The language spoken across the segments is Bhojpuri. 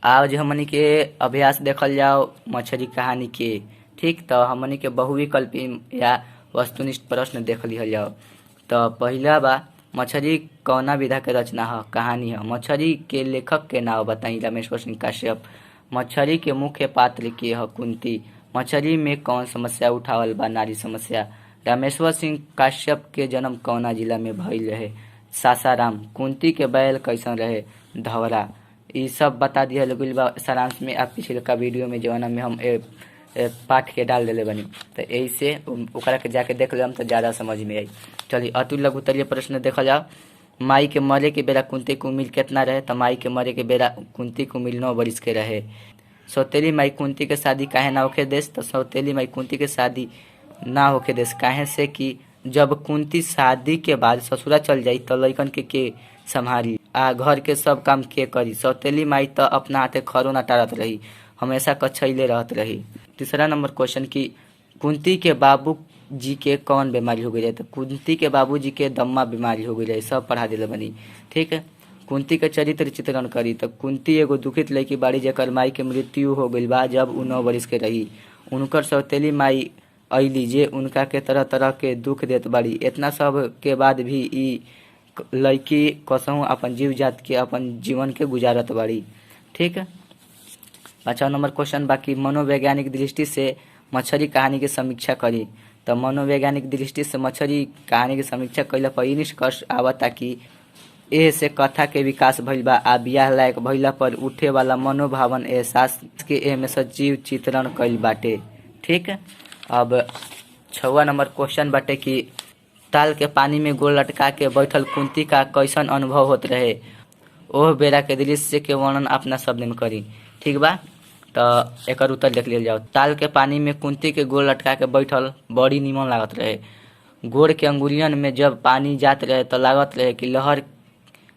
आज हमनी के अभ्यास देखल जाओ मछली कहानी के। ठीक, तो हमनी के बहुविकल्पी या वस्तुनिष्ठ प्रश्न देख लिहल जाओ। तो पहला बा, मछली कौना विधा के रचना है, कहानी है। मछली के लेखक के नाम बताई। रामेश्वर सिंह काश्यप। मछली के मुख्य पात्र के है, कुंती। मछली में कौन समस्या उठावल बा, नारी समस्या। रामेश्वर सिंह काश्यप के जन्म कौना जिला में भइल रहे, सासाराम। कुंती के बैल कैसन रहे, धवरा। ये सब बता दिया गइल बा सारांश में। आप पिछले वीडियो में जौना में हम पाठ के डाल दिले बनी, तो यही से ओकरा के जाके देख लेम तो ज़्यादा समझ में आई। चलिए अतुल लघुत्तरीय प्रश्न देखा जाओ। माई के मरे के बेरा कुंती के उम्र कितना रहे, तो माई के मरे के बेरा कुंती के उम्र 9 वर्ष के रहे। सौतेली माई कुंती के शादी काहे ना होके देश, तो सौतेली माई कुंती के शादी ना होके देश काहे से कि जब कुंती शादी के बाद ससुरा चल जाई तो लइकन के संभारी आ घर के सब काम के करी। सौतेली माई तो अपना हाथे खरो ना टारत रही, हमेशा कछैले रहत रही। तीसरा नंबर क्वेश्चन की कुंती के बाबू जी के कौन बीमारी हो गई रहे, तो कुंती के बाबू जी के दम्मा बीमारी हो गई रहे। सब पढ़ा दिले बनी। ठीक है, कुंती के चरित्र चित्रण करी। तो कुंती एगो दुखित लड़की बाड़ी जेकर माई के मृत्यु हो गई बा जब उ 9 वर्ष के रही। उनकर सौतेली माई अली जे उनका के तरह तरह के दुख देत बाड़ी। इतना सब के बाद भी ई लड़की कसहूँ अपन जीव जात के अपन जीवन के गुजारत बाड़ी। ठीक है, 5वां नंबर क्वेश्चन बाकी मनोवैज्ञानिक दृष्टि से मछली कहानी की समीक्षा करी। तो मनोवैज्ञानिक दृष्टि से मछली कहानी की समीक्षा कैला पर निष्कर्ष आवता कि एह से कथा के विकास भइल बा आ बियाह लायक भइला पर उठे वाला मनोभावन एहसास के एह में सजीव चित्रण कैल बाटे। ठीक है, अब 6वां नंबर क्वेश्चन बाटे कि ताल के पानी में गोल लटका के बैठल कुंती का कैसन अनुभव होत रहे, ओह बेरा के दृश्य के वर्णन अपना शब्द में करी। ठीक बा, तो एक उत्तर देख लिया जाओ। ताल के पानी में कुंती के गोल लटका के बैठल बड़ी निमन लागत रहे। गोड़ के अंगुलियन में जब पानी जात रहे तो लागत रहे कि लहर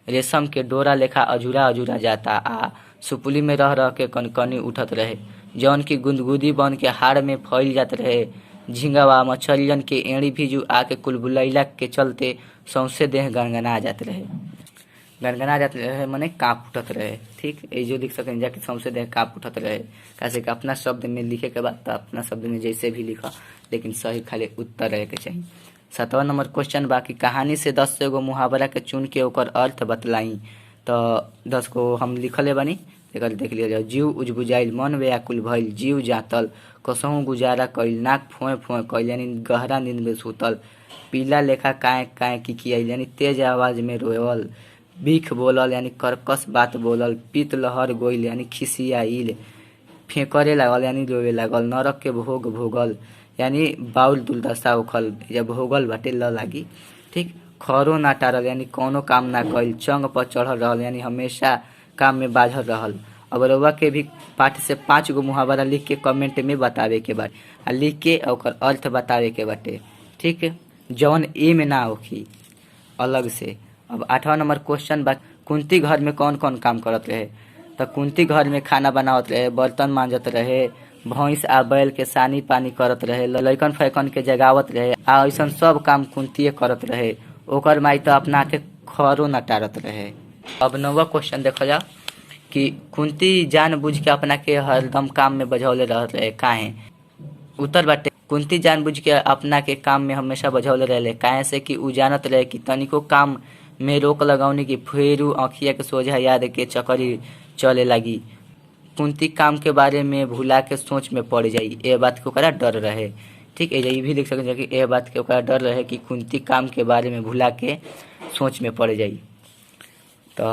रेशम के डोरा लेखा अजूरा अजूरा जाता आ सुपुली में रह रह के कनकनी उठत रहे, जौन की गुदगुदी बन के हाड़ में फैल जात रहे। झिंगावा मछलियन के एड़ी भीजू आके कुलबुलैला के चलते सौंसे देह गनगना जाते रहे मने काँप उठत रहे। ठीक, ये जो लिख सकें जाके सौंसे देह काँप उठत रहे। कैसे कि अपना शब्द में लिखे के बाद तो अपना शब्द में जैसे भी लिखा, लेकिन सही खाली उत्तर रहे के चाहिए। 7वां नंबर क्वेश्चन बाकी कहानी से 10 से गो मुहावरा के चुन के ओकर अर्थ बतलाई। तो 10 को हम लिखले बानी, एक देख लिया जाओ। जीव उजबुझाइल मन व्याकुल भइल, जीव जातल कसहूँ गुजारा कइल, नाक फोए फोए कइल यानी गहरा नींद में सुतल। पीला लेखा काए काए किकियाइल यानी तेज आवाज में रोवल। बीख बोलल यानी कर्कश बात बोलल। पीत लहर गोइल यानी खिसियाइल। फेंकरे लागल यानी रोवे लागल। नरक के भोग भोगल यानी बाउल दुर्दशा उखल या भोगल बाटे ल लागी। ठीक, खरो ना टारल यानी कौनो काम ना कइल। चंग पर चढ़ल रहल यानी हमेशा काम में बाझल रहल। अब रउआ के भी पाठ से 5 गो मुहावरा लिख के कमेंट में बतावे के बाटे आ लिख के ओकर अर्थ बतावे के बाटे। ठीक है, जौन ए में ना होखी अलग से। अब 8वां नंबर क्वेश्चन बा कुंती घर में कौन कौन काम करत रहे, तो कुंती घर में खाना बनावत रहे, बर्तन मांजत रहे, भैंस आ बैल के सानी पानी करत रहे, लइकन फैकन के जगावत रहे आ ऐसन सब काम कुंतीये करत रहे। ओकर माई तो अपना के खरो न टारत रहे। अब 9वां क्वेश्चन देखा जाओ कि कुंती जानबूझ के अपना के हरदम काम में बझौले रहत रहे, काहे। उत्तर बाटे कुंती जानबूझ के अपना के काम में हमेशा बझौले रहे काहे से कि उ जानत रहे कि तनिको काम में रोक लगाउने की फेरू आँखिया के सोझा याद के चकरी चले लगी। कुंती काम के बारे में भुला के सोच में पड़ जाई, ए बात के ओकरा डर रहे। ठीक है, ये भी लिख सकते कि ए बात के ओकरा डर रहे कि कुंती काम के बारे में भुला के सोच में पड़ जाई। तो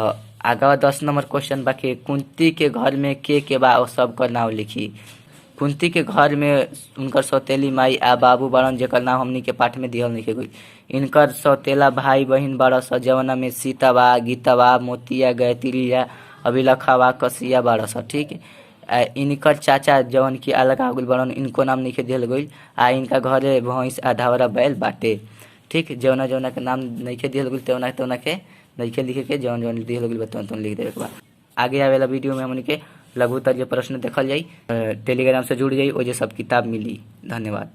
आगे 10 नंबर क्वेश्चन बाकी कुंती के घर में के बा सब कर नाम लिखी। कुंती के घर में उनकर सौतेली माई आ बाबू बड़न जेकर नाम हमनी के पाठ में दिहल लिखे गई। इनकर सौतेला भाई बहिन बड़स जवना में सीताबा, गीताबा, मोतिया, गायत्रिया, अभिलखावा, कसिया बड़स। ठीक, इनकर चाचा जवन की अलग आगुल बड़न इनको नाम लिखे दिहल गई आ इनका घरे भैंस आ धावरा बैल बाटे। ठीक, जवना जवना के नाम नइखे दिहल गई तवना के नइखे लिखे के जवन जवन दिहल गई तवन लिख देवे के बा। आगे आवेला वीडियो में हमनी के लघुत्तरीय प्रश्न देखल जाई। टेलीग्राम से जुड़ जाई, ओजे सब किताब मिली। धन्यवाद।